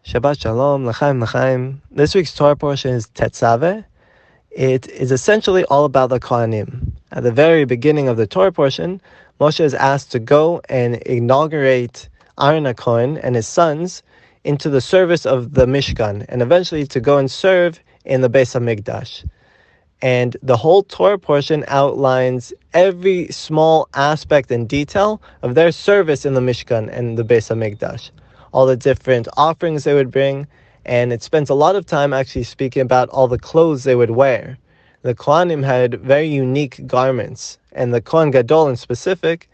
Shabbat Shalom, L'chaim, L'chaim. This week's Torah portion is Tetzave. It is essentially all about the Kohanim. At the very beginning of the Torah portion, Moshe is asked to go and inaugurate Aaron HaKohen and his sons into the service of the Mishkan, and eventually to go and serve in the Beis HaMikdash. And the whole Torah portion outlines every small aspect and detail of their service in the Mishkan and the Beis HaMikdash. All the different offerings they would bring, and it spends a lot of time actually speaking about all the clothes they would wear. The Kohanim had very unique garments, and the Kohen Gadol in specific,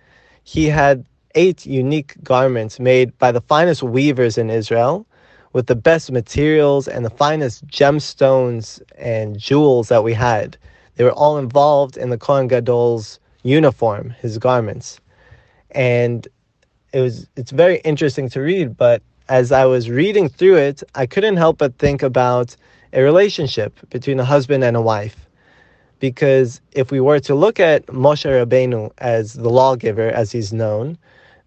he had 8 unique garments made by the finest weavers in Israel, with the best materials and the finest gemstones and jewels that we had. They were all involved in the Kohen Gadol's uniform, his garments. And it's very interesting to read, but as I was reading through it, I couldn't help but think about a relationship between a husband and a wife. Because if we were to look at Moshe Rabbeinu as the lawgiver, as he's known,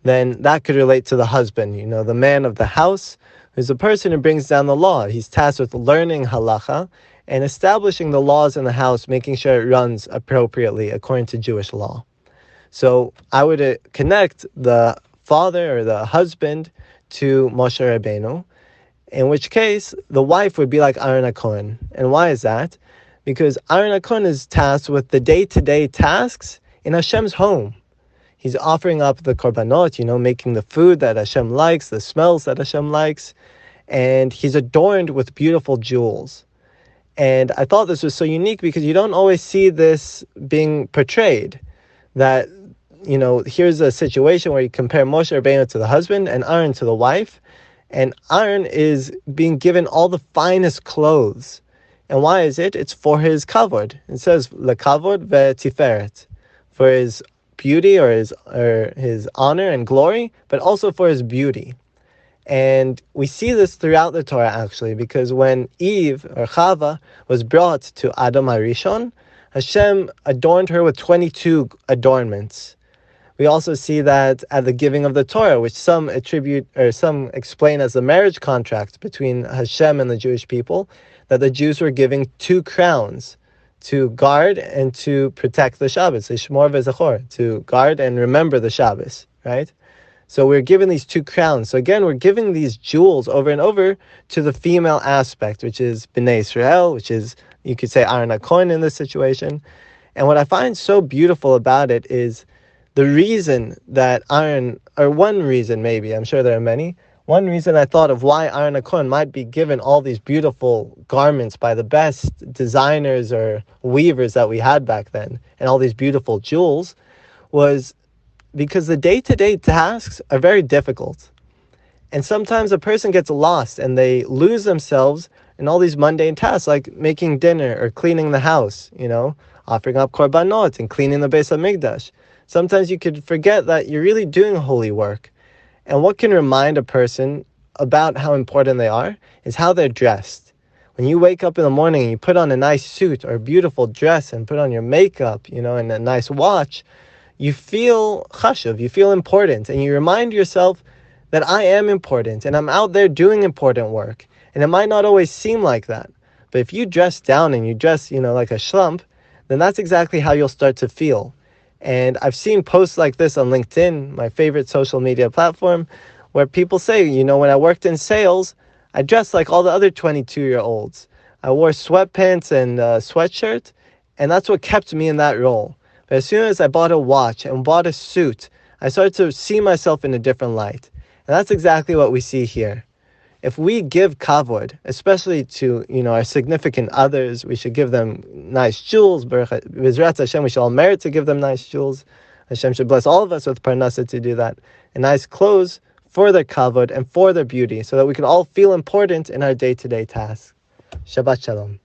then that could relate to the husband, the man of the house, who's the person who brings down the law. He's tasked with learning halacha and establishing the laws in the house, making sure it runs appropriately according to Jewish law. So I would connect the father or the husband to Moshe Rabbeinu, in which case the wife would be like Aaron HaKohen. And why is that? Because Aaron HaKohen is tasked with the day-to-day tasks in Hashem's home. He's offering up the korbanot, making the food that Hashem likes, the smells that Hashem likes, and he's adorned with beautiful jewels. And I thought this was so unique because you don't always see this being portrayed, that here's a situation where you compare Moshe Rabbeinu to the husband and Aaron to the wife, and Aaron is being given all the finest clothes. And why is it? It's for his kavod. It says lekavod ve'tiferet, for his beauty or his honor and glory, but also for his beauty. And we see this throughout the Torah actually, because when Eve or Chava was brought to Adam HaRishon, Hashem adorned her with 22 adornments. We also see that at the giving of the Torah, which some explain as the marriage contract between Hashem and the Jewish people, that the Jews were giving 2 crowns to guard and to protect the Shabbos, Lishmor v'Zachor, to guard and remember the Shabbos, right? So we're given these 2 crowns. So again, we're giving these jewels over and over to the female aspect, which is Bnei Israel, which is, you could say, Aaron HaKohen in this situation. And what I find so beautiful about it is the reason that Aaron, or one reason maybe, I'm sure there are many, one reason I thought of why Aaron HaKohen might be given all these beautiful garments by the best designers or weavers that we had back then, and all these beautiful jewels, was because the day-to-day tasks are very difficult. And sometimes a person gets lost and they lose themselves in all these mundane tasks, like making dinner or cleaning the house, offering up korbanot and cleaning the Beis HaMikdash. Sometimes you could forget that you're really doing holy work. And what can remind a person about how important they are is how they're dressed. When you wake up in the morning and you put on a nice suit or a beautiful dress and put on your makeup, and a nice watch, you feel chashuv, you feel important, and you remind yourself that I am important and I'm out there doing important work. And it might not always seem like that, but if you dress down and you dress, like a schlump, then that's exactly how you'll start to feel. And I've seen posts like this on LinkedIn, my favorite social media platform, where people say, when I worked in sales, I dressed like all the other 22-year-olds. I wore sweatpants and a sweatshirt, and that's what kept me in that role. But as soon as I bought a watch and bought a suit, I started to see myself in a different light. And that's exactly what we see here. If we give kavod, especially to our significant others, we should give them nice jewels. B'ezrat Hashem, we should all merit to give them nice jewels. Hashem should bless all of us with parnasa to do that. And nice clothes for their kavod and for their beauty, so that we can all feel important in our day-to-day tasks. Shabbat Shalom.